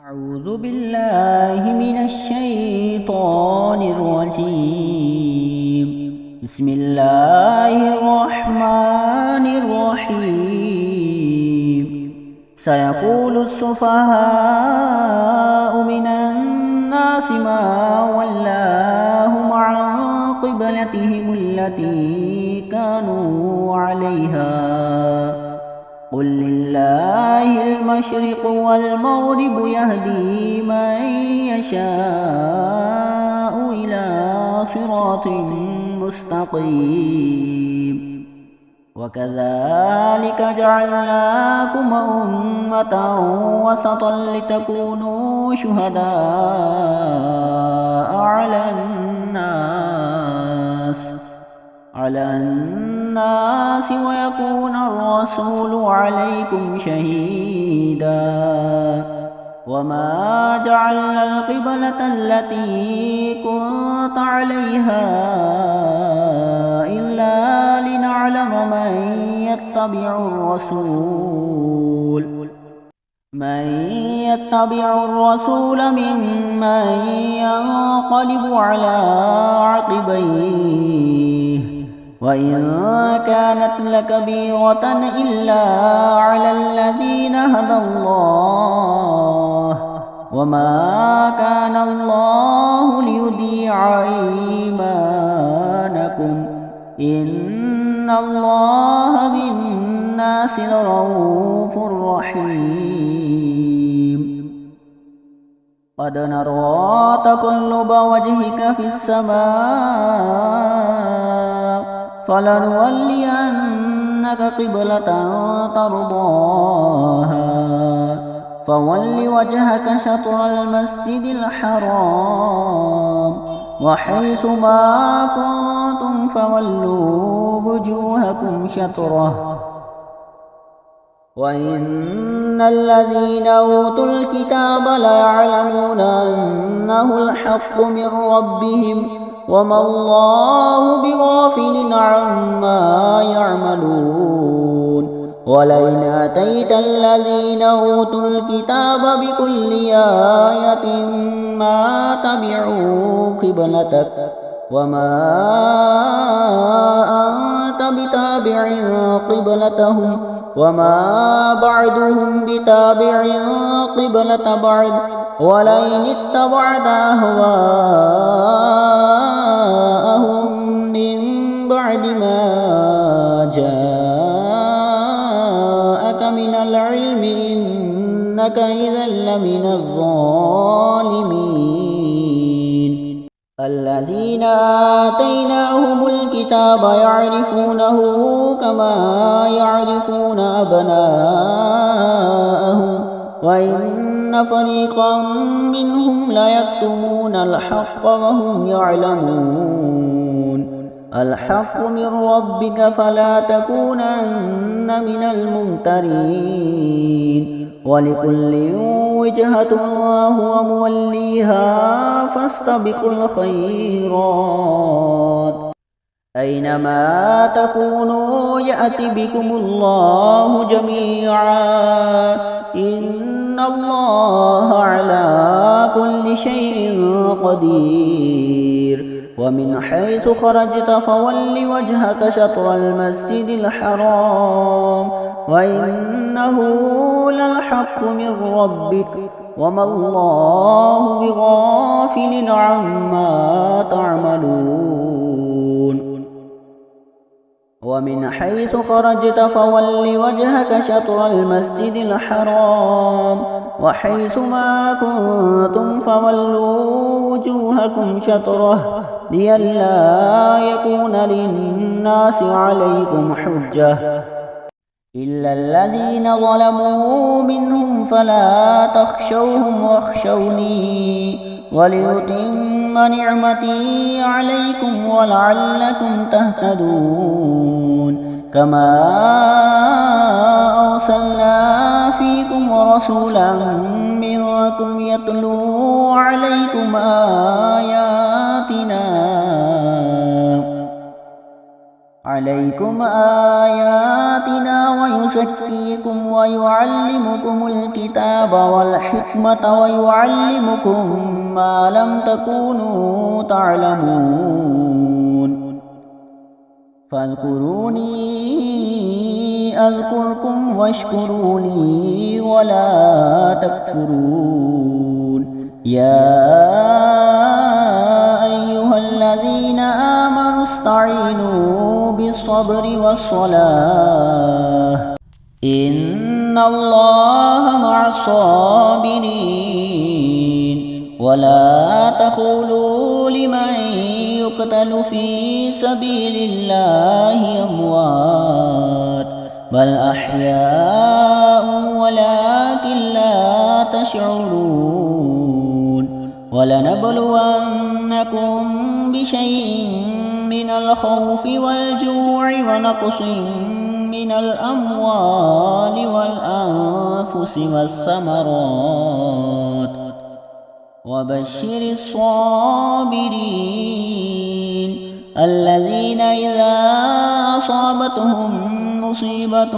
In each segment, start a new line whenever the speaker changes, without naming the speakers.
أعوذ بالله من الشيطان الرجيم. بسم الله الرحمن الرحيم. سيقول السفهاء من الناس ما ولاهم عن قبلتهم التي كانوا عليها قل لله المشرق والمغرب يهدي من يشاء إلى صراط مستقيم. وكذلك جعلناكم أمة وسطا لتكونوا شهداء على الناس ويكون الرسول عليكم شهيدا. وما جعلنا القبلة التي كنت عليها إلا لنعلم من يتبع الرسول ممن ينقلب على عقبيه وإن كانت لكبيرة إلا على الذين هدى الله وما كان الله ليضيع إيمانكم إن الله بالناس لرءوف رحيم. قد نرى تقلب وجهك في السماء فلنولينك قبلة ترضاها فول وجهك شطر المسجد الحرام وحيث ما كنتم فولوا وجوهكم شطره وإن الذين أوتوا الكتاب ليعلمون أنه الحق من ربهم وما الله بغافل عما يعملون. ولئن أتيت الذين أوتوا الكتاب بكل آية ما تبعوا قبلتك وما أنت بتابع قبلتهم وما بعدهم بتابع قبلة بعد ولئن اتبعت أهواءهم من بعد ما جاءك من العلم إنك إذا لمن الظالمين. الذين آتيناهم الكتاب يعرفونه كما يعرفون أبناءهم وإن فريقا منهم ليكتمون الحق وهم يعلمون. الحق من ربك فلا تكونن من الممترين. ولكل وجهة وهو موليها فاستبقوا الخيرات أينما تكونوا يأت بكم الله جميعا إن الله على كل شيء قدير. ومن حيث خرجت فول وجهك شطر المسجد الحرام وإنه للحق من ربك وما الله بغافل عما تعملون. ومن حيث خرجت فول وجهك شطر المسجد الحرام وحيث ما كنتم فولوا وجوهكم شطره لئلا يكون للناس عليكم حجة إلا الذين ظلموا منهم فلا تخشوهم واخشوني وليتم نعمتي عليكم ولعلكم تهتدون. كما أرسلنا فيكم رسولا منكم يتلو عليكم آياتنا عليكم آياتنا ويزكيكم ويعلمكم الكتاب والحكمة ويعلمكم ما لم تكونوا تعلمون فاذكروني أذكركم واشكروا لي ولا تكفرون يا أيها الذين آمنوا استعينوا بالصبر والصلاة إن الله مع الصابرين ولا تقولوا لمن يقتل في سبيل الله أموات بل أحياء ولكن لا تشعرون ولنبلونكم بشيء من الخوف والجوع ونقص من الأموال والأنفس والثمرات وبشر الصابرين الذين إذا أصابتهم مصيبة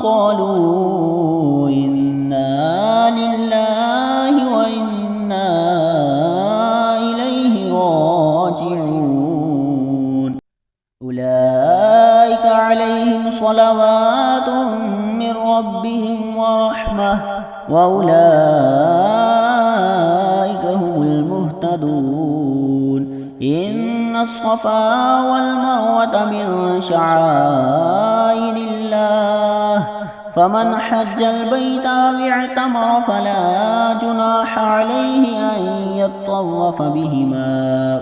قالوا إنا لله وإنا إليه راجعون أولئك عليهم صلوات من ربهم ورحمة وأولئك هم المهتدون إن الصفا والمروة من شعائر الله فمن حج البيت أو اعتمر فلا جناح عليه أن يطوف بهما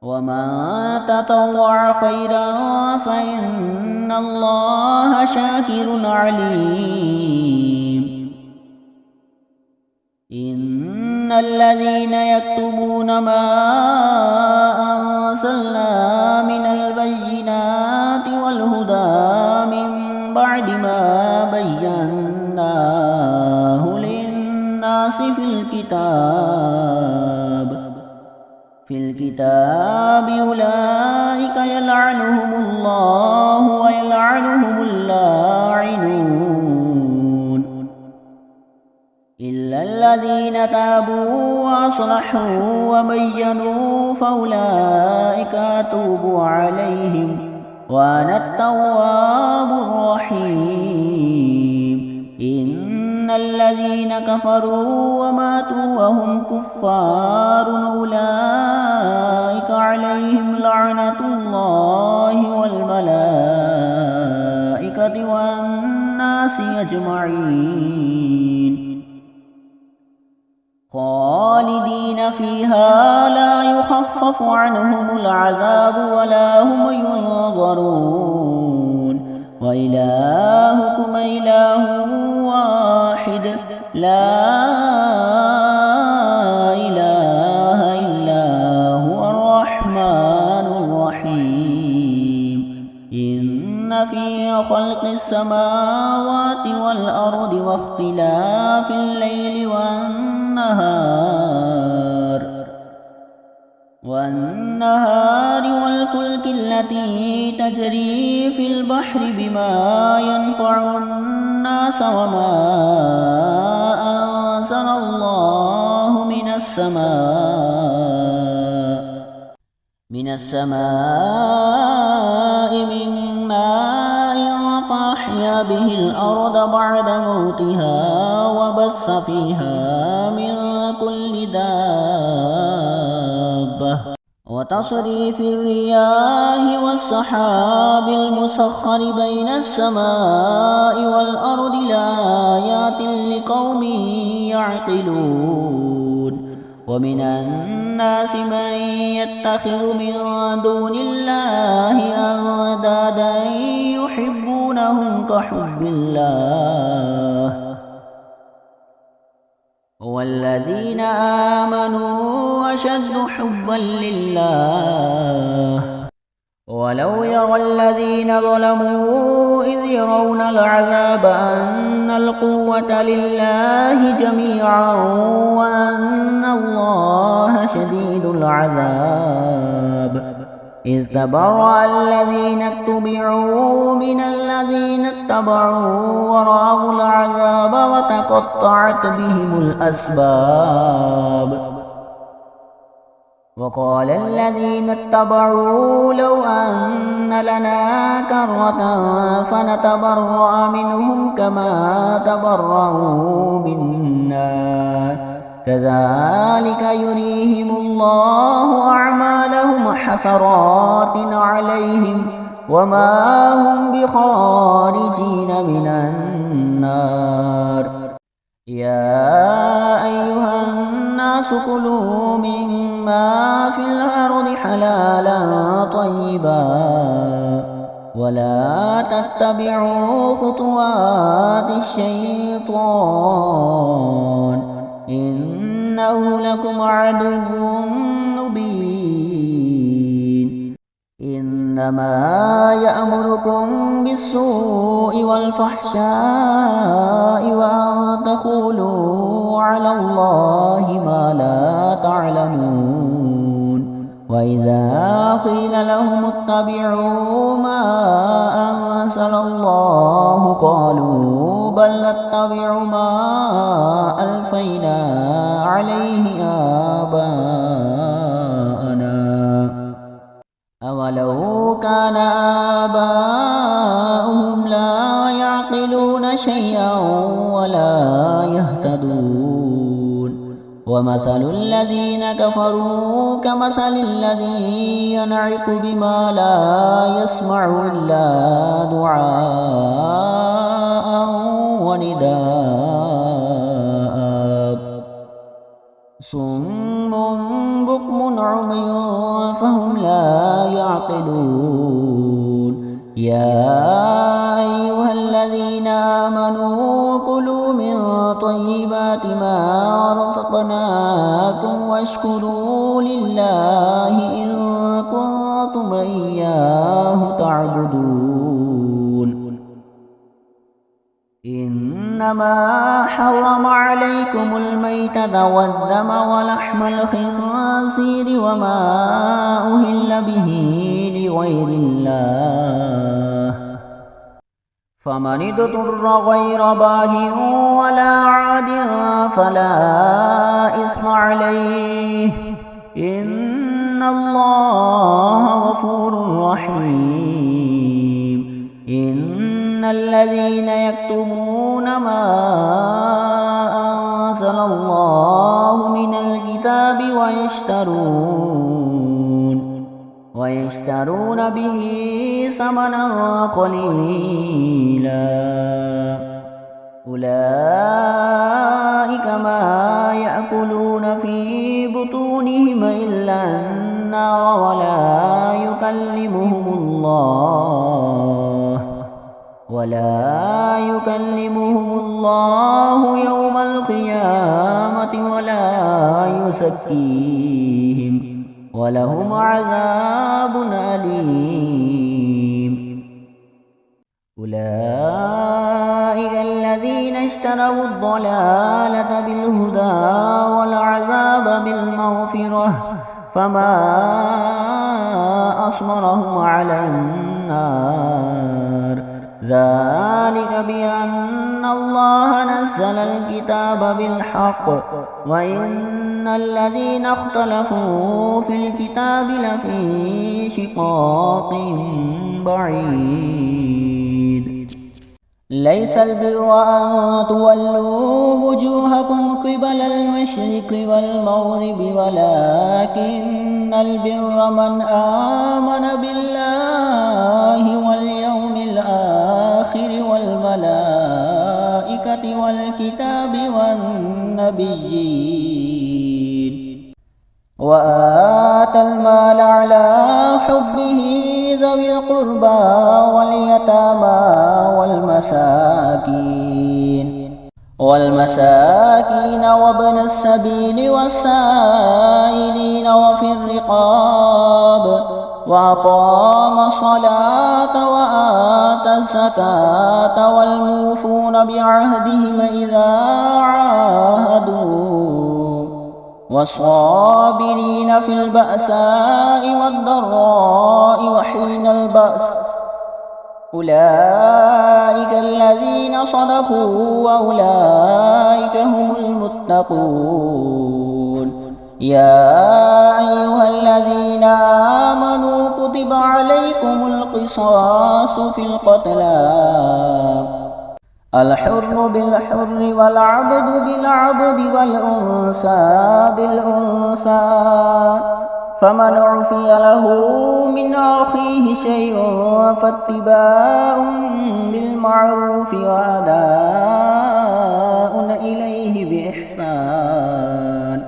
ومن تطوع خيرا فإن الله شاكر عليم إن الذين يكتمون ما أنزلنا من البينات والهدى من بعد ما بيناه للناس في الكتاب أولئك يلعنهم الله ويلعنهم اللاعنون إلا الذين تابوا وأصلحوا وبينوا فأولئك أتوب عليهم وأنا التواب الرحيم إن الذين كفروا وماتوا وهم كفار أولئك عليهم لعنة الله والملائكة والناس أجمعين خالدين فيها لا يخفف عنهم العذاب ولا هم ينظرون وإلهكم إله واحد لا إله إلا هو الرحمن الرحيم إن في خلق السماوات والأرض واختلاف الليل والنهار والفلك التي تجري في البحر بما ينفع الناس وما أنزل الله من السماء من ماء فأحيا به الأرض بعد موتها وبث فيها من كل دابة وتصريف الرياح والسحاب المسخر بين السماء والأرض لآيات لقوم يعقلون ومن الناس من يتخذ من دون الله أندادا يحبونهم كحب الله والذين آمنوا أشد حبا لله ولو يرى الذين ظلموا إذ يرون العذاب أن القوة لله جميعا وأن الله شديد العذاب إذ تبرأ الذين اتبعوا من الذين اتبعوا ورأوا العذاب وتقطعت بهم الأسباب وقال الذين اتبعوا لو أن لنا كرة فنتبرأ منهم كما تبرأوا منا كذلك يريهم الله أعمالهم حسرات عليهم وما هم بخارجين من النار يا أيها الناس كلوا مما في الأرض حلالا طيبا ولا تتبعوا خطوات الشيطان إنه لكم عدو مبين إنما يأمركم بالسوء والفحشاء وأن تقولوا على الله ما لا تعلمون وإذا قيل لهم اتبعوا ما أنزل الله قالوا بل نتبع ما ألفينا عليه آباءنا أولو كان آباؤهم لا يعقلون شيئا ولا يهتدون ومثل الذين كفروا كمثل الذي ينعق بما لا يسمع إلا دعاء ونداء صم بكم عمي فهم لا يعقلون يا أيها الذين آمنوا كلوا من طيبات ما رزقناكم واشكروا لله إن كنتم إياه تعبدون إنما حرم عليكم الميتة والدم ولحم الخنزير وما أهل به لغير الله فمن اضطر غير باغ ولا عاد فلا إثم عليه إن الله غفور رحيم إن الذين يكتمون ما أنزل الله من الكتاب ويشترون به ثمنا قليلا أولئك ما يأكلون في بطونهم إلا النار ولا يكلمهم الله يوم القيامة ولا يزكيهم ولهم عذاب أليم أولئك الذين اشتروا الضلالة بالهدى والعذاب بالمغفرة فما أصبرهم على النار ذلك بأن الله نزل الكتاب بالحق وإن الذين اختلفوا في الكتاب لفي شقاق بعيد ليس البر أن تولوا وجوهكم قبل المشرق والمغرب ولكن البر من آمن بالله واليوم الآخر والملائكة والكتاب والنبيين وآتى المال على حبه ذوي القربى واليتامى والمساكين وابن السبيل والسائلين وفي الرقاب وأقام الصلاة وآتى الزكاة والموفون بعهدهم إذا عاهدوا والصابرين في البأساء والضراء وحين البأس أولئك الذين صدقوا وأولئك هم المتقون. يا أيها الذين آمنوا كتب عليكم القصاص في القتلى الحر بالحر والعبد بالعبد والأنثى بالأنثى فمن عفي له من أخيه شيء فاتباع بالمعروف وأداء إليه بإحسان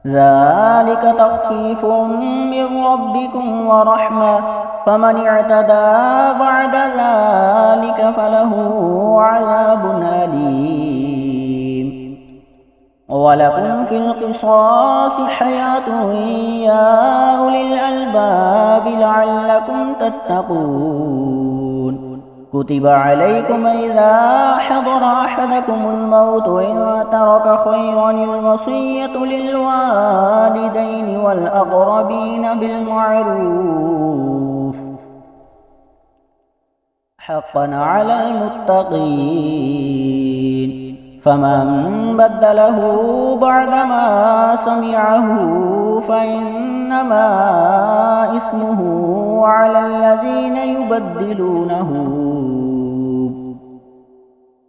ذلك تخفيف من ربكم ورحمة فمن اعتدى بعد ذلك فله عذاب أليم. ولكم في القصاص حياة يا أولي الألباب لعلكم تتقون. كتب عليكم إذا حضر أحدكم الموت إن ترك خيرا الوصية للوالدين والأقربين بالمعروف حقا على المتقين. فمن بدله بعدما سمعه فإنما إثمه على الذين يبدلونه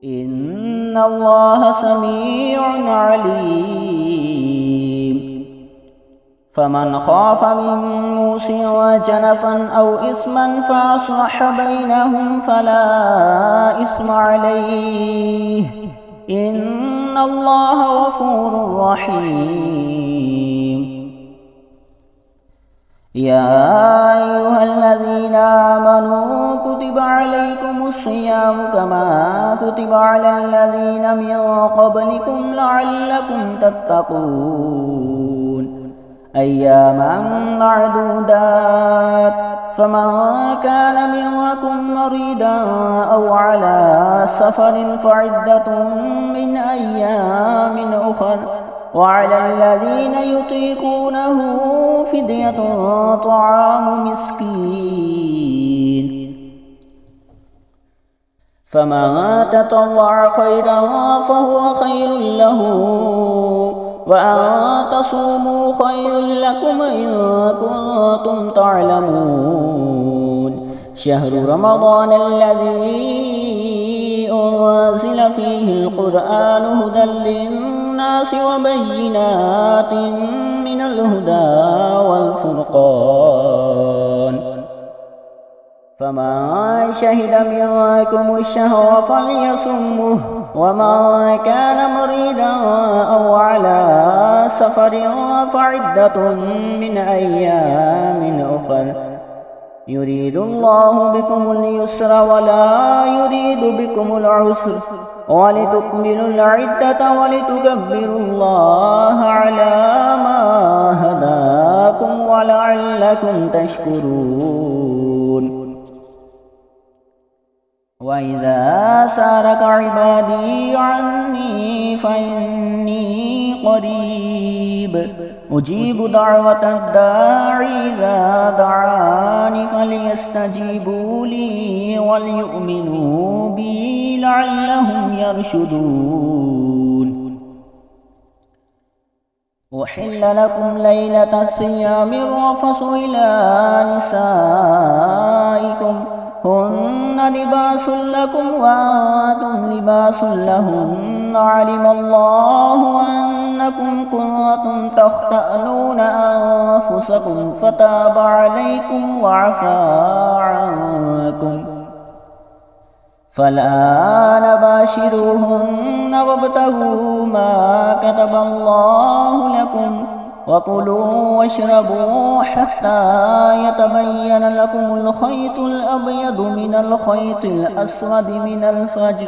إن الله سميع عليم. فمن خاف من موص جنفا أو إثما فأصلح بينهم فلا إثم عليه إن الله غفور رحيم. يا أيها الذين آمنوا كتب عليكم الصيام كما كتب على الذين من قبلكم لعلكم تتقون. أياما معدودات فمن كان منكم مريضا أو على سفر فعدة من أيام أخر وعلى الذين يطيقونه فدية طعام مسكين فمن تطوع خيرا فهو خير له وأن تصوموا خير لكم إن كنتم تعلمون. شهر رمضان الذي أنزل فيه القرآن هدى للناس وبينات من الهدى والفرقان فمن شهد منكم الشهر فليصمه ومن كان مريضا أو على سفر فعدة من أيام أخر يريد الله بكم اليسر ولا يريد بكم العسر ولتكملوا العدة ولتكبروا الله على ما هداكم ولعلكم تشكرون. وإذا سألك عبادي عني فإني قريب أجيب دعوة الداعي إذا دعاني فليستجيبوا لي وليؤمنوا بي لعلهم يرشدون. أحل لكم ليلة الصيام الرفث إلى نسائكم هن لباس لكم وأنتم لباس لهن علم الله أنكم كنتم تختأنون أنفسكم فتاب عليكم وعفى عنكم فالآن باشروهن وابتغوا ما كتب الله لكم وكلوا واشربوا حتى يتبين لكم الخيط الأبيض من الخيط الأسود من الفجر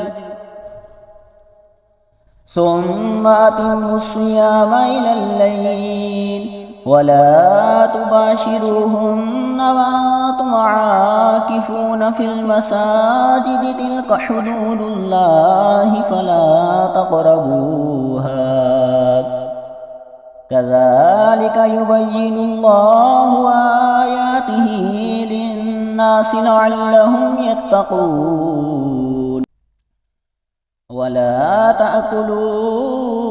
ثم أتموا الصيام إلى الليل ولا تباشروهن وأنتم عاكفون في المساجد تلك حدود الله فلا تقربوها كذلك يبين الله آياته للناس لعلهم يتقون ولا تأكلوا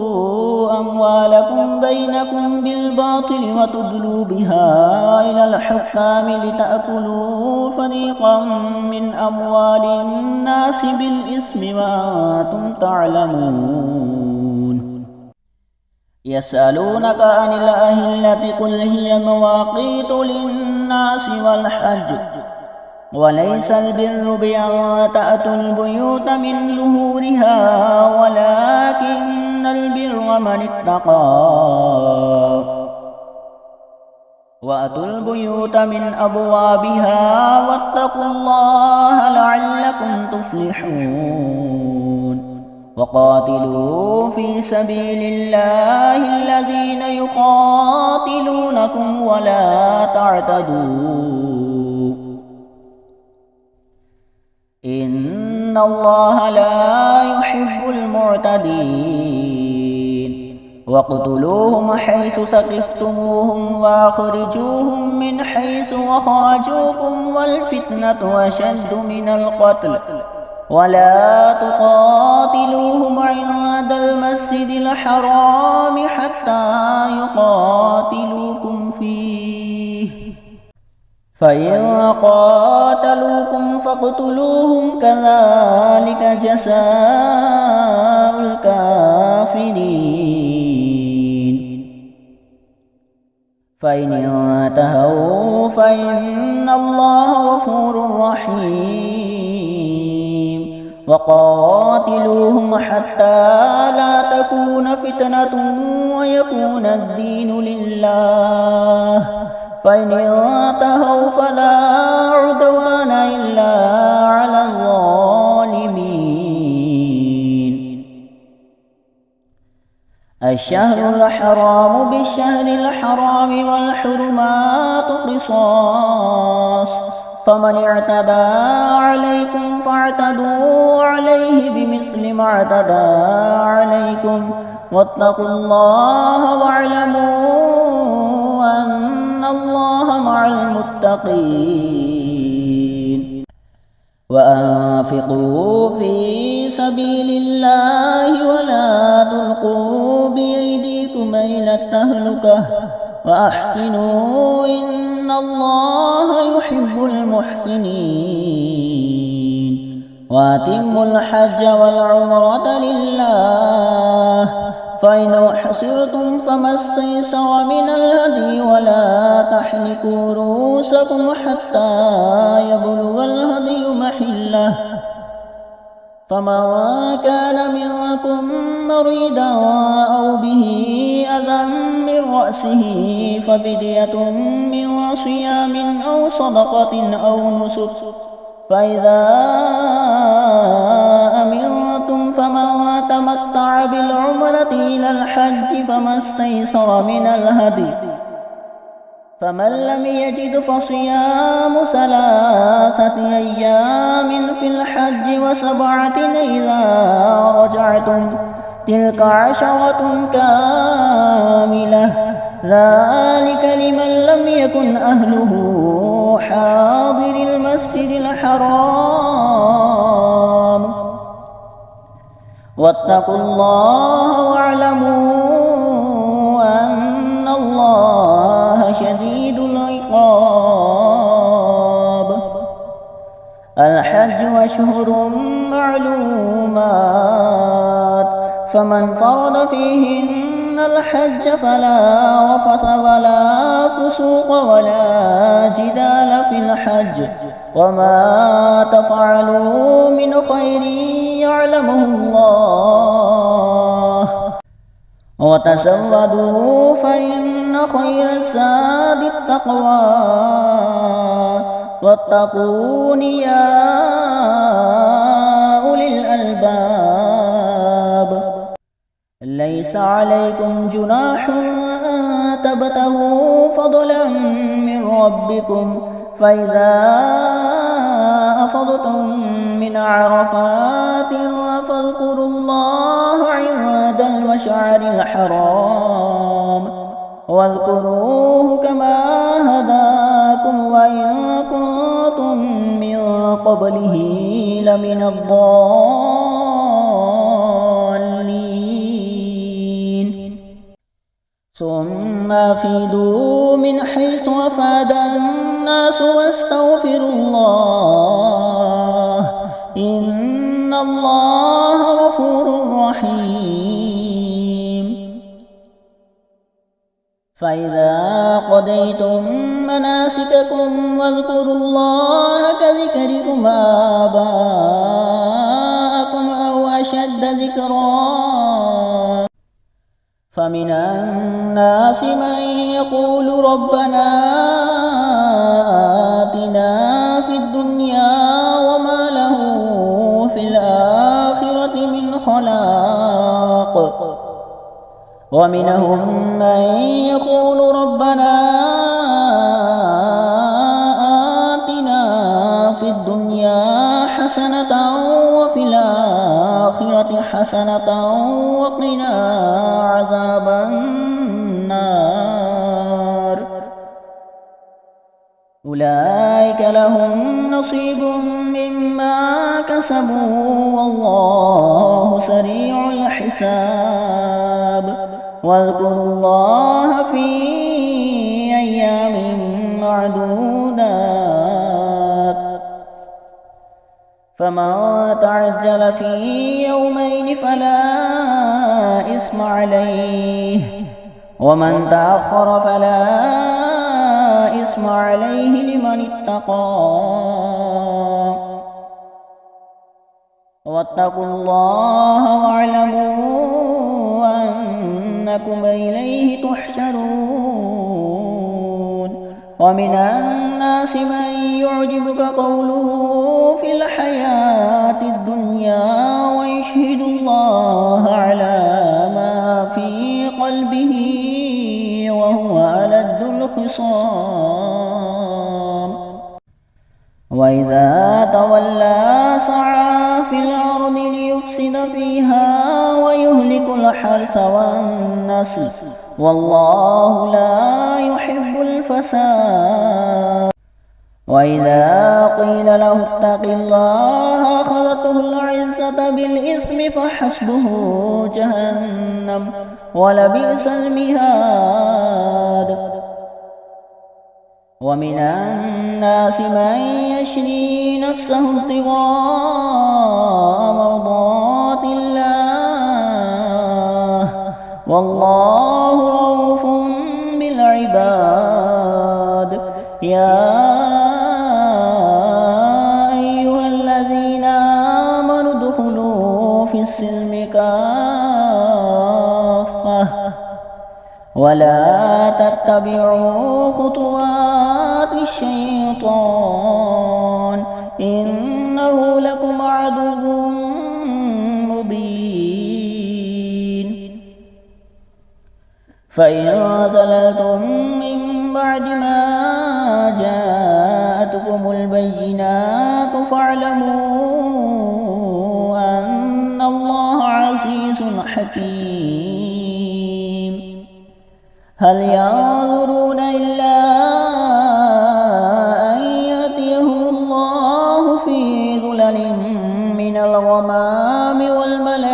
أموالكم بينكم بالباطل وتدلوا بها إلى الحكام لتأكلوا فريقا من أموال الناس بالإثم وأنتم تعلمون يسألونك عن الأهلة قل هي مواقيت للناس والحج وليس البر بأن تأتوا البيوت من ظهورها ولكن البر من اتقى وأتوا البيوت من أبوابها واتقوا الله لعلكم تفلحون وقاتلوا في سبيل الله الذين يقاتلونكم ولا تعتدوا إن الله لا يحب المعتدين واقتلوهم حيث ثقفتموهم وأخرجوهم من حيث أخرجوكم والفتنة أشد من القتل ولا تقاتلوهم عند المسجد الحرام حتى يقاتلوكم فيه فإن قاتلوكم فاقتلوهم كذلك جزاء الكافرين فإن انتهوا فإن الله غفور رحيم وقاتلوهم حتى لا تكون فتنة ويكون الدين لله فإن انتهوا فلا عدوان إلا على الظالمين الشهر الحرام بالشهر الحرام والحرمات قصاص فمن اعتدى عليكم فاعتدوا عليه بمثل ما اعتدى عليكم واتقوا الله واعلموا أن الله مع المتقين وأنفقوا في سبيل الله ولا تلقوا بأيديكم إلى التهلكة وأحسنوا إن الله يحب المحسنين وأتموا الحج والعمرة لله فإن أحصرتم فما استيسر من الهدي ولا تحلقوا رؤوسكم حتى يبلغ الهدي محله فمن كان منكم مريضا أو به أذى من رأسه ففدية من صيام أو صدقة أو نسك فإذا أمنتم فمن تمتع بالعمرة إلى الحج فما استيسر من الهدي فمن لم يجد فصيام 3 أيام في الحج وسبعة إذا رجعتم تلك 10 كاملة ذلك لمن لم يكن أهله حاضر المسجد الحرام واتقوا الله واعلموا أن الله شديد العقاب الحج أشهر معلومات فمن فرض فيهن الحج فلا رفث ولا فسوق ولا جدال في الحج وما تفعلوا من خير يعلمه الله وتزودوا فإن خير الزاد التقوى واتقون يا أولي الألباب ليس عليكم جناح أن تبتغوا فضلا من ربكم فإذا أفضتم من عرفات فاذكروا الله عند المشعر الحرام واذكروه كما هداكم وإن كنتم من قبله لمن الضالين ثم أفيدوا من حيث أفاد الناس واستغفروا الله إن الله غفور رحيم فإذا قضيتم مناسككم واذكروا الله كذكركم آباءكم أو أشد ذكرا فمن الناس من يقول ربنا آتنا في الدنيا وما له في الآخرة من خلاق ومنهم من يقول ربنا آتنا في الدنيا حسنة وفي الآخرة حسنة وقنا عذاب النار أولئك لهم نصيب مما كسبوا والله سريع الحساب واذكروا الله في أيام معدودات فمن تعجل في يومين فلا إثم عليه ومن تأخر فلا إثم عليه لمن اتقى واتقوا الله واعلموا أنكم إليه تحشرون ومن الناس من يعجبك قوله في الحياة الدنيا ويشهد الله على ما في قلبه وهو ألد الخصام وإذا تولى سعى في الأرض ليفسد فيها ويهلك الحرث والنسل والله لا يحب الفساد وإذا قيل له اتق الله أخذته العزة بالإثم فحسبه جهنم ولبئس المهاد ومن الناس من يشري نفسه ابتغاء مرضات الله والله رؤوف بالعباد يا أيها الذين آمنوا ادخلوا في السلم كافة ولا تتبعوا خطوات الشيطان إنه لكم عدو مبين فإن زللتم من بعد ما جاءتكم البينات فاعلموا أن الله عزيز حكيم هل ينظرون إلا أن يأتيهم الله في ظلل من الغمام والملائكة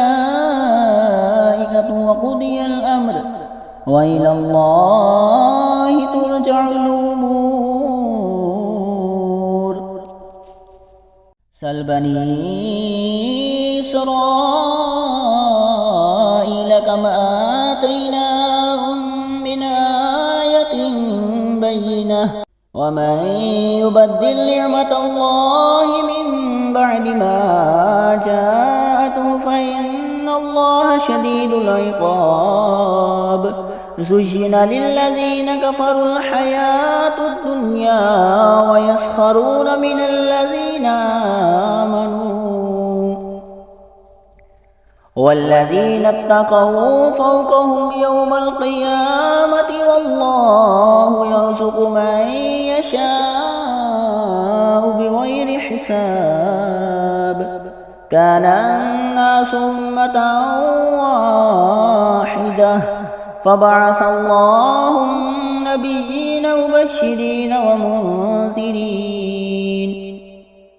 وقضي الأمر وإلى الله ترجع الأمور سل بني إسرائيل كم آتيناهم من آية بينة ومن يبدل نعمة الله من بعد ما جاءته فإن الله شديد العقاب زين للذين كفروا الحياة الدنيا ويسخرون من الذين آمنوا والذين اتقوا فوقهم يوم القيامة والله يرزق من يشاء بغير حساب كان الناس أمة واحدة فبعث الله النبيين مبشرين ومنذرين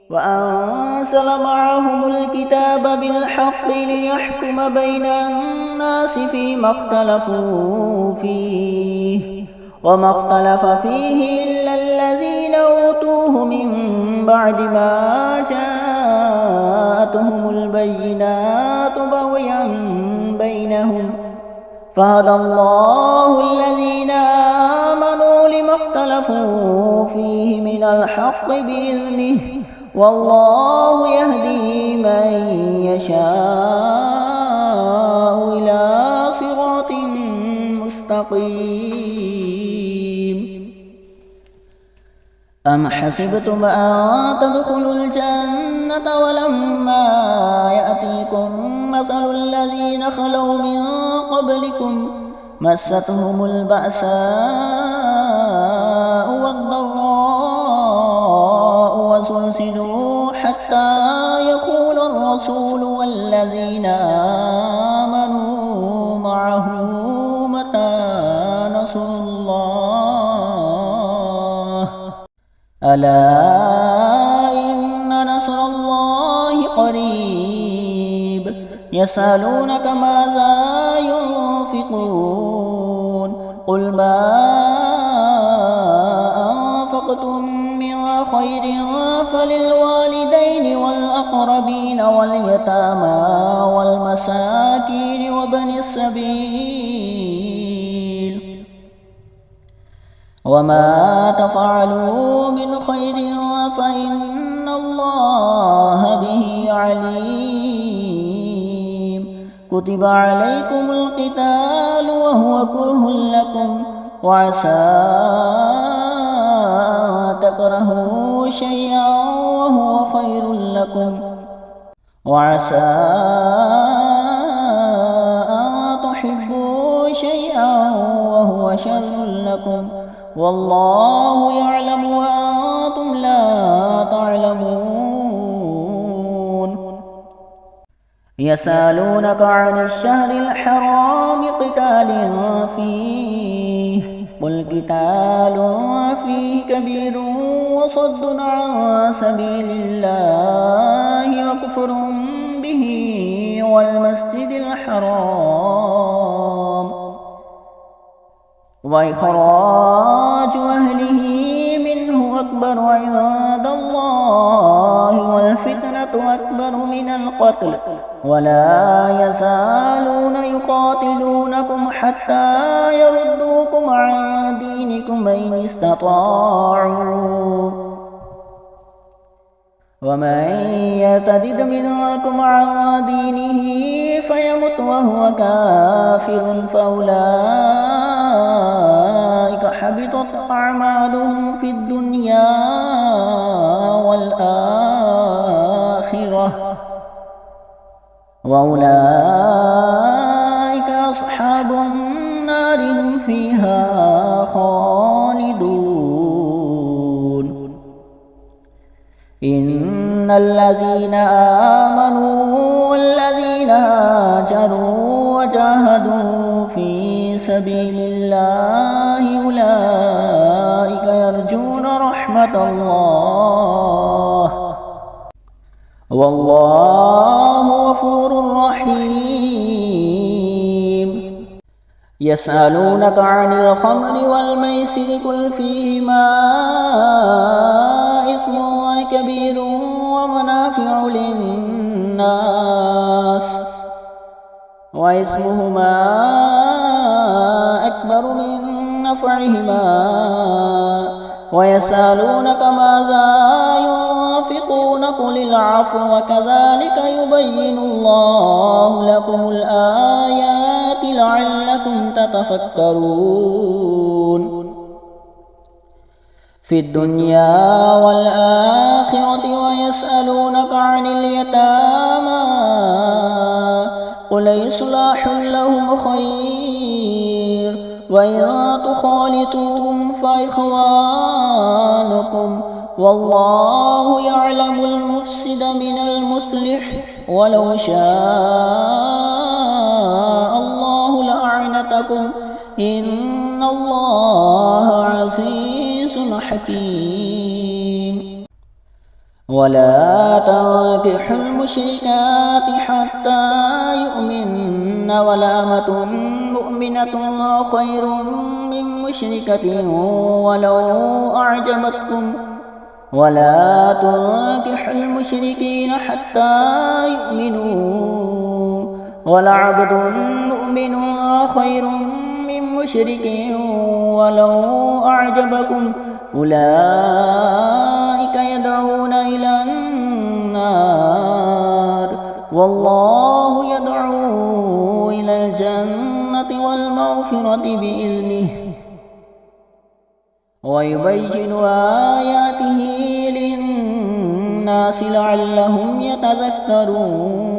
وأنزل معهم الكتاب بالحق ليحكم بين الناس فيما اختلفوا فيه وما اختلف فيه إلا الذين أوتوه من بعد ما جاءتهم البينات بغيا بينهم فهدى الله الذين آمنوا لما اختلفوا فيه من الحق بإذنه والله يهدي من يشاء إلى صراط مستقيم أم حسبتم أن تدخلوا الجنة ولما يأتيكم مثل الذين خلوا من قبلكم مستهم البأساء والضراء وزلزلوا حتى يقول الرسول والذين آمنوا معه متى نصر الله ألا إن نصر الله قريب يسألونك ماذا ينفقون قل ما أنفقتم من خير فللوالدين والأقربين واليتامى والمساكين وابن السبيل وما تفعلوا من خير فإن الله به عليم كتب عليكم القتال وهو كره لكم وعسى أن تكرهوا شيئا وهو خير لكم وعسى أن تحبوا شيئا وهو شر لكم والله يعلم وأنتم لا تعلمون يسألونك عن الشهر الحرام قتال فيه قل قتال فيه كبير وصد عن سبيل الله وكفر به والمسجد الحرام وإخراج أهله منه أكبر عند الله والفتنة أكبر من القتل ولا يزالون يقاتلونكم حتى يردوكم عن دينكم إن استطاعوا ومن يرتد منكم عن دينه فيمت وهو كافر فأولئك حبطت أعمالهم في الدنيا والآخرة وأولئك أصحاب النار هم فيها خالدون إن الذين آمنوا والذين هاجروا وجاهدوا في سبيل الله أولئك يرجون رحمة الله والله غفور رحيم يسألونك عن الخمر والميسر قل فيهما إثم كبير ومنافع للناس وإثمهما أكبر من نفعهما ويسألونك ماذا ينفقون قل العفو وكذلك يبين الله لكم الآيات لعلكم تتفكرون في الدنيا والآخرة ويسألونك عن اليتامى قل إصلاح لهم خير وإن تخالطوهم فإخوانكم والله يعلم المفسد من المصلح ولو شاء الله لأعنتكم إن الله عزيز حكيم. ولا تنكحوا المشركات حتى يؤمن ولأمة مؤمنة خير من مشركة ولو أعجبتكم. ولا تنكحوا المشركين حتى يؤمنوا ولعبد مؤمن خير من مشرك ولو أعجبكم. أولئك يدعون إلى النار والله يدعو إلى الجنة والمغفرة بإذنه ويبين آياته للناس لعلهم يتذكرون.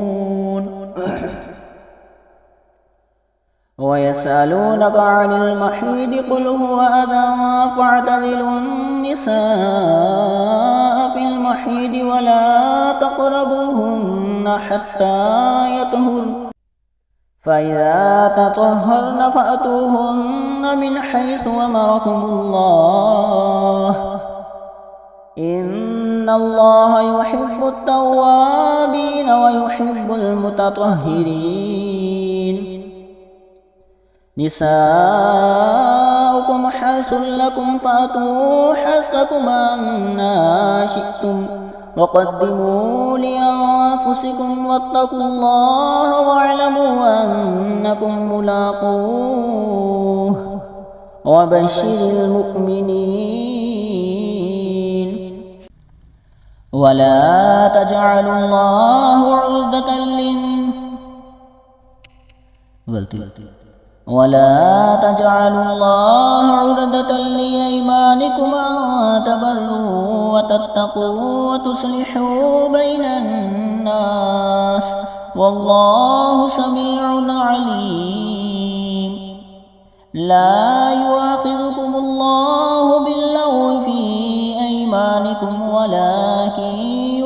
ويسألونك عن المحيض قل هو أذى فاعتزلوا النساء في المحيض ولا تقربوهن حتى يطهرن فإذا تطهرن فأتوهن من حيث أمركم الله إن الله يحب التوابين ويحب المتطهرين. نساؤكم حرث لكم فأتوا حرثكم أنى شئتم وقدموا لأنفسكم واتقوا الله واعلموا أنكم ملاقوه وبشر المؤمنين. ولا تجعلوا الله عرضة ولا تجعلوا الله عرضة لأيمانكم أن تبروا وتتقوا وتصلحوا بين الناس والله سميع عليم. لا يؤاخذكم الله باللغو في أيمانكم ولكن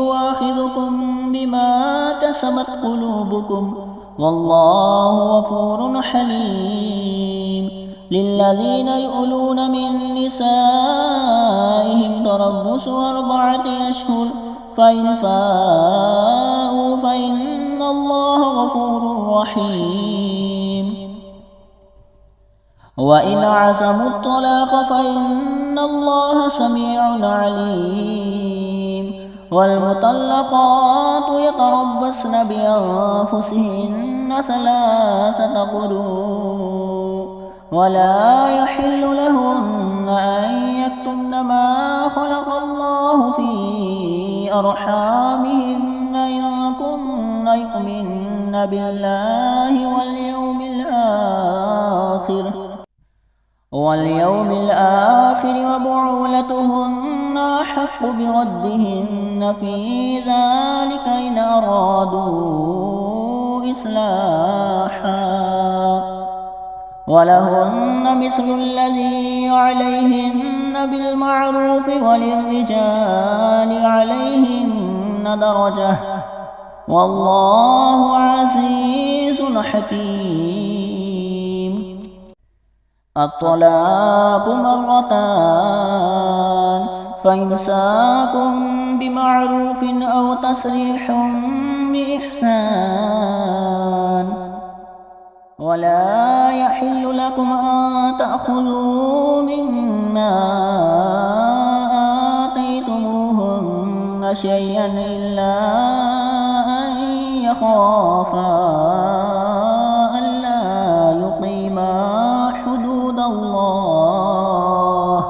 يؤاخذكم بما كسبت قلوبكم والله غفور حليم. للذين يؤلون من نسائهم تربص 4 أشهر فإن فاءوا فإن الله غفور رحيم. وإن عزموا الطلاق فإن الله سميع عليم. والمطلقات يتربصن بأنفسهن 3 قروء ولا يحل لهن أن يكتمن ما خلق الله في أرحامهن إن كن يؤمن بالله واليوم الآخر وبعولتهن أحق بردهن في ذلك إن أرادوا إصلاحا ولهن مثل الذي عليهن بالمعروف وللرجال عليهن درجة والله عزيز حكيم. الطلاق 2 فإمساك بمعروف أو تسريح بإحسان ولا يحل لكم أن تأخذوا مما آتيتموهن شيئا إلا أن يخافا ألا يقيما حدود الله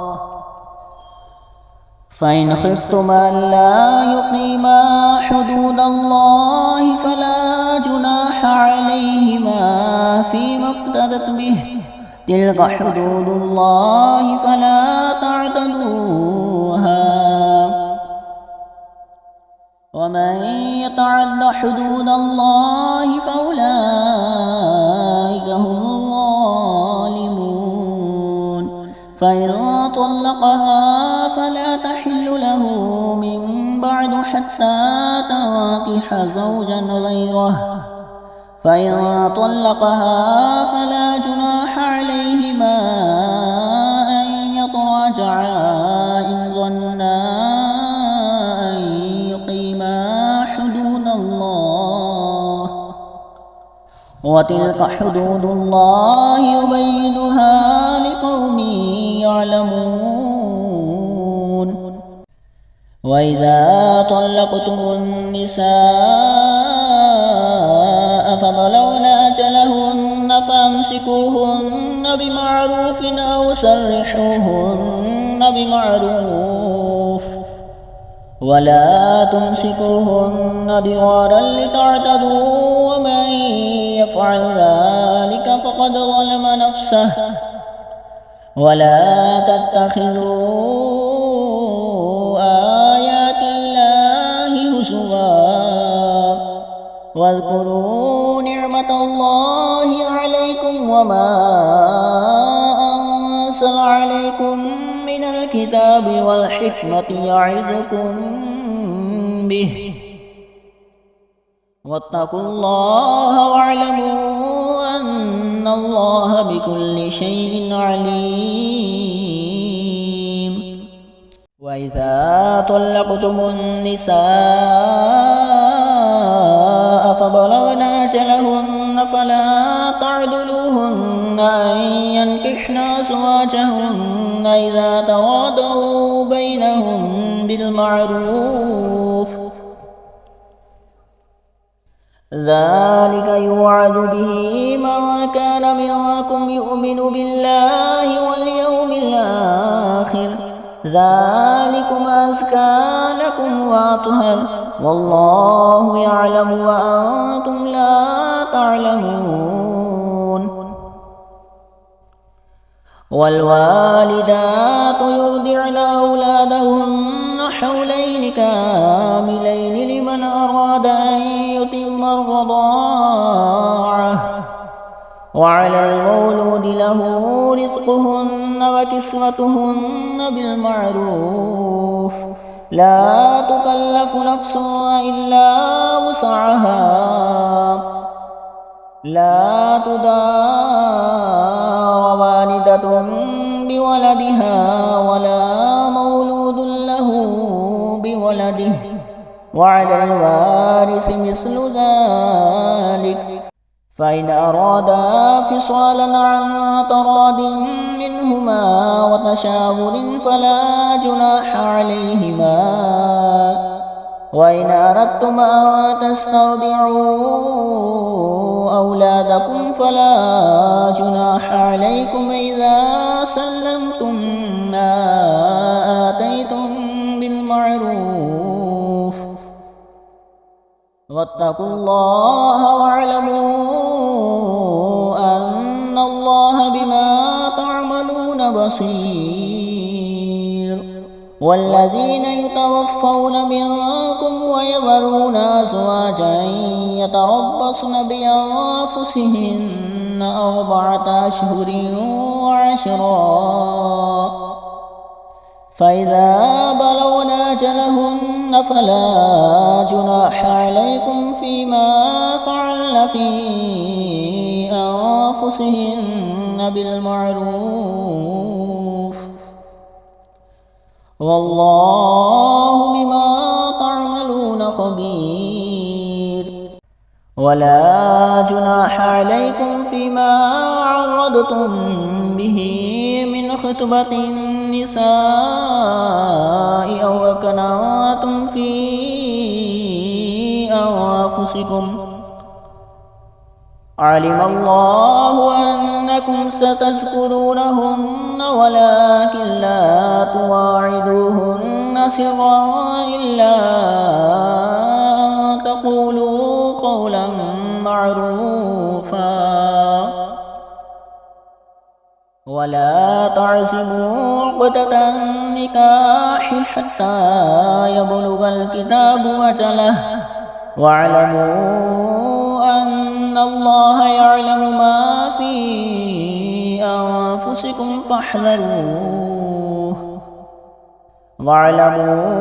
فإن خفتم ألا يقيما حدود الله فلا جناح عليهما فيما افتدت به تلك حدود الله فلا تعتدوها ومن يتعد حدود الله فأولئك هم الظالمون. فإن طلقها فلا تحل له من بعد حتى تنكح زوجا غيره فإن طلقها فلا جناح عليهما وتلك حدود الله يبينها لقوم يعلمون. وإذا طلقتم النساء فبلغن أجلهن فأمسكوهن بمعروف أو سرحوهن بمعروف ولا تمسكوهن ضرارا لتعتدوا ومن يفعل ذلك فقد ظلم نفسه. ولا تتخذوا آيات الله هزوا واذكروا نعمة الله عليكم وما أنزل عليكم من الكتاب والحكمة يعظكم به واتقوا الله واعلموا أن الله بكل شيء عليم. وإذا طلقتم النساء فبلغن أجلهن فلا تعضلوهن أن ينكحن أزواجهن إذا تراضوا بينهم بالمعروف ذلك يوعظ به من كان منكم يؤمن بالله واليوم الآخر ذلكم أزكى لكم وأطهر والله يعلم وأنتم لا تعلمون. والوالدات يرضعن أولادهن حولين كاملين لمن أراد أن يتم الرضاعة وعلى المولود له رزقهن وكسوتهن بالمعروف لا تكلف نفس إلا وسعها لا تدار والدة بولدها ولا مولود له بولده وعلى الوارث مثل ذلك فإن أرادا فصالا عن تراض منهما وتشاور فلا جناح عليهما. وإن أردتم أن تسترضعوا أولادكم فلا جناح عليكم إذا سلمتم ما آتيتم بالمعروف واتقوا الله واعلموا أن الله بما تعملون بصير. والذين يتوفون منكم ويذرون أزواجا يتربصن بأنفسهن 4 أشهر وعشرا فإذا بلغن أجلهن فلا جناح عليكم فيما فعلن في أنفسهن بالمعروف والله بما تعملون خبير. ولا جناح عليكم فيما عرضتم به من خطبة النساء أو أكننتم في أنفسكم علم الله أنكم ستذكرونهن ولكن لا تواعدوهن سرا إلا أن تقولوا قولا معروفا ولا تعزموا عقدة النكاح حتى يبلغ الكتاب أجله واعلموا أن الله يعلم ما في أنفسكم فاحذروه واعلموا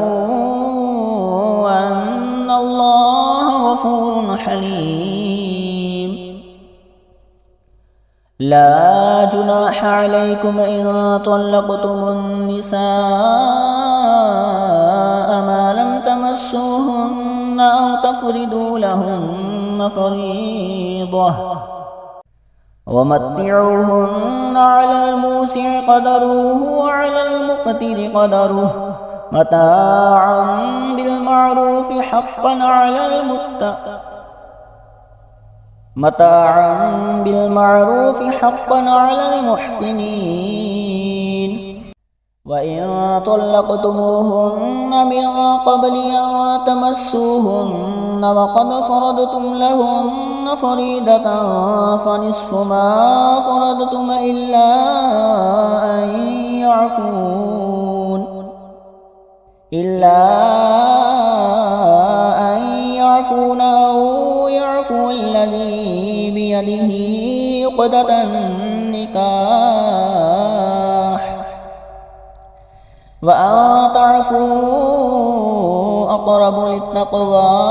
أن الله غفور حليم. لا جناح عليكم إن طلقتم النساء ما لم تمسوهن أو تفردوا لهن فريضة ومتعوهن على الموسع قدره وعلى المقتر قدره متاعا بالمعروف حقا على المحسنين. وإن طلقتموهن من قبل أن تمسوهن وقد فرضتم لهن فريضة فنصف ما فرضتم إلا أن يعفون أو يعفو الذي بيده عقدة النكاح وأن تعفوا أقرب للتقوى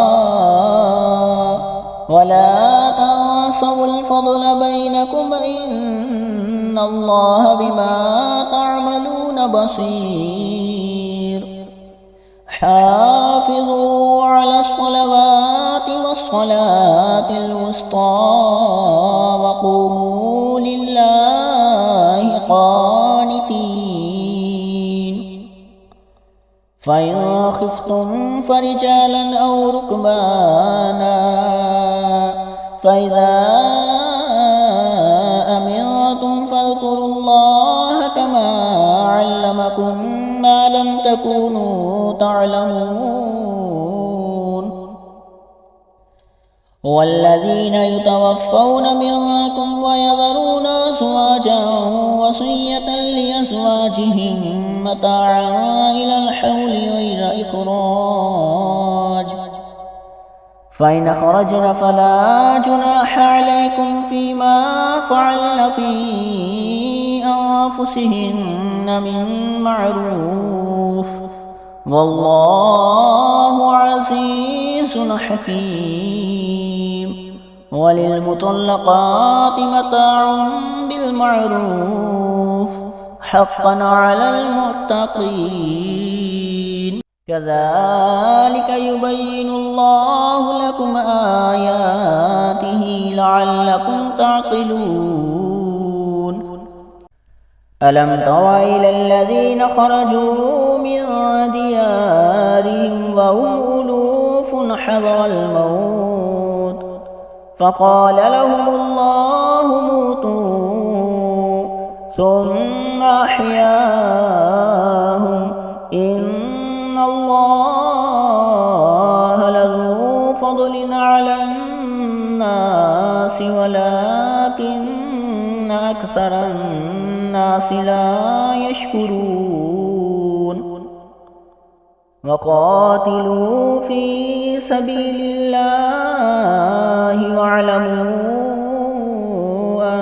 ولا تنسوا الفضل بينكم إن الله بما تعملون بصير. حافظوا على الصلوات والصلاة الوسطى وقوموا لله قانتين. فإن خفتم فرجالا أو ركبانا فإذا أمنتم فاذكروا الله كما علمكم ما لم تكونوا تعلمون. والذين يتوفون منكم ويذرون أزواجا وصية لأزواجهم متاعا إلى الحول غير إخراج فإن خرجن فلا جناح عليكم فيما فعلن في أنفسهن من معروف والله عزيز حكيم. وللمطلقات متاع بالمعروف حقا على المتقين. كذلك يبين الله لكم آياته لعلكم تعقلون. ألم تر إلى الذين خرجوا من ديارهم وهم ألوف حذر الموت فقال لهم الله موتوا ثم أحياهم إن الله لذو فضل على الناس ولكن أكثر الناس لا يشكرون. وقاتلوا في سبيل الله واعلموا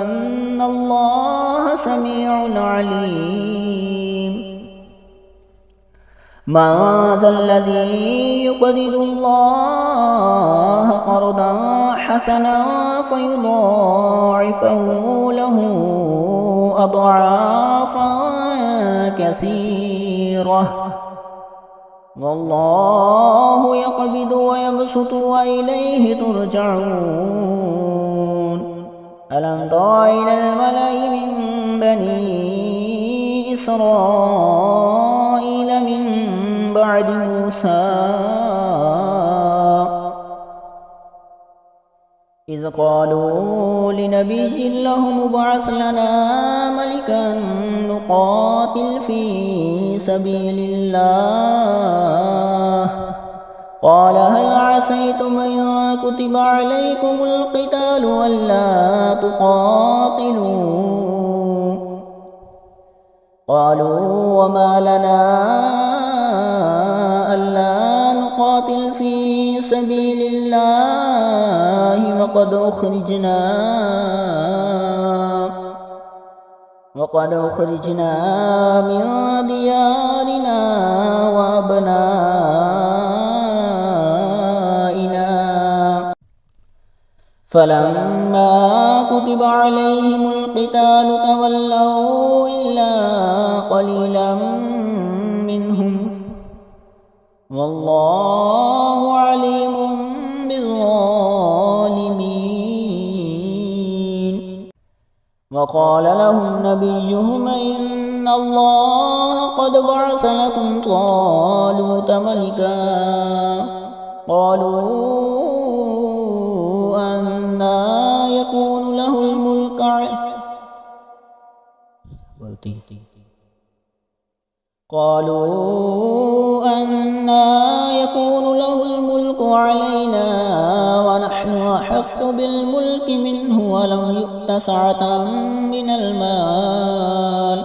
أن الله سميع عليم. من ذا الذي يقرض الله قرضا حسنا فيضاعفه له أضعافا كثيرة والله يقبض ويبسط وإليه ترجعون. ألم تر إلى الملأ من بني إسرائيل من بعد موسى إذ قالوا لنبي له ابعث لنا ملكا نقاتل في سبيل الله قال هل عسيتم إن كتب عليكم القتال ألا تقاتلوا قالوا وما لنا ألا نقاتل في سبيل الله وقد أخرجنا من ديارنا وأبنائنا فلما كتب عليهم القتال تولوا إلا قليلا منهم والله عليم بالظالمين. وقال لهم نبيهم إن الله قد بعث لكم طالوت ملكا. قالوا أنى يكون له الملك علينا ونحن أحق بالملك منه ولم يؤت سعة من المال.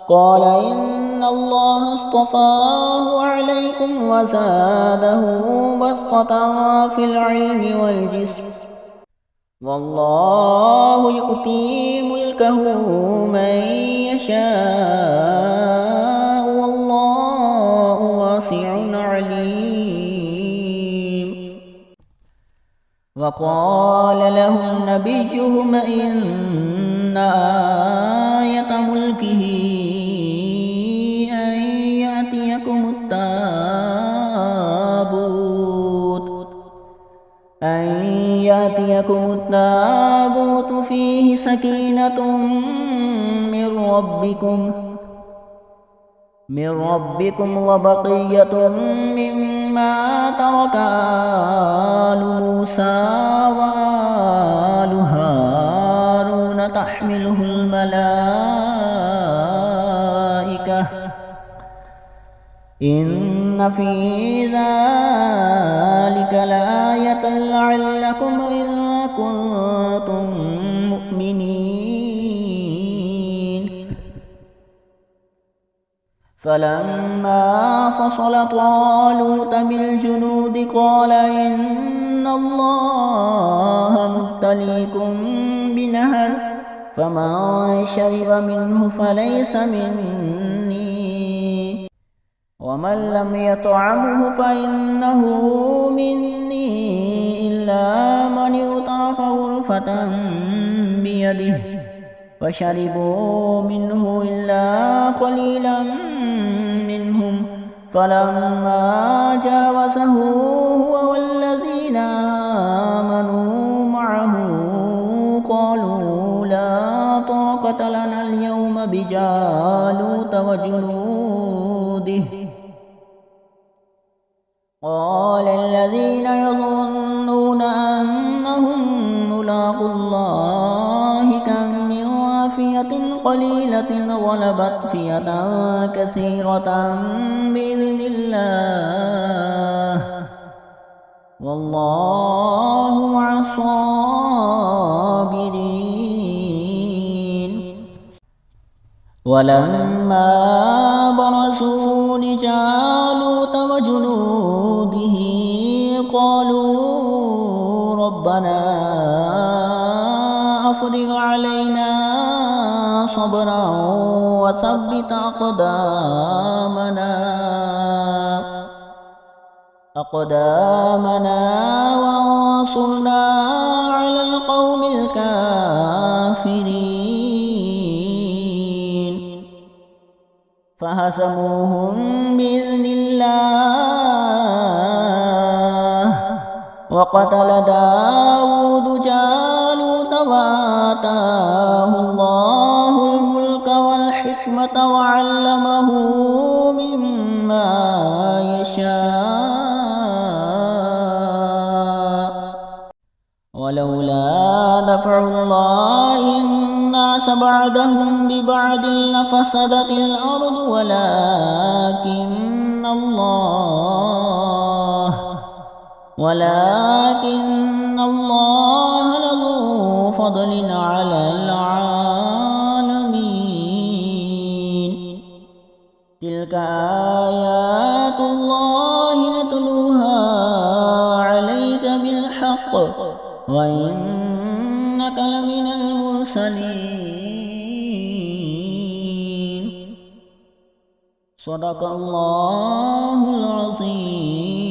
قال إن الله اصطفاه عليكم وزاده بسطة في العلم والجسم، والله يؤتي ملكه من يشاء والله واسع عليم. وقال لهم نبيهم إن آية ملكه أن يأتيكم التابوت فيه سكينة من ربكم وبقية مما ترك آل موسى وآل هارون تحمله الملائكة إن في ذلك لآية لعلكم إن كنتم مؤمنين. فلما فصل طالوت بالجنود قال إن الله مبتليكم بنهر فمن شرب منه فليس مني ومن لم يطعمه فإنه مني إلا من اغترف غرفة بيده فشربوا منه إلا قليلا منهم. فلما جاوزه هو والذين آمنوا معه قالوا لا طاقة لنا اليوم بجالوت وجنوده. قال الذين يظنون أنهم ملاقو الله كم من فئة قليلة غلبت فئة كثيرة بإذن الله والله مع الصابرين. ولما برزوا لجالوت وجنوده قالوا ربنا أفرغ علينا صبرا وثبت أقدامنا وانصرنا على القوم الكافرين. فهزموهم بإذن الله وقتل داود جالوت وآتاه الله الملك والحكمة وعلمه مما يشاء. ولولا دفع الله الناس بعدهم ببعض لفسدت الأرض ولكن الله لذو فضل على العالمين. تلك آيات الله نتلوها عليك بالحق وإنك لمن المرسلين. صدق الله العظيم.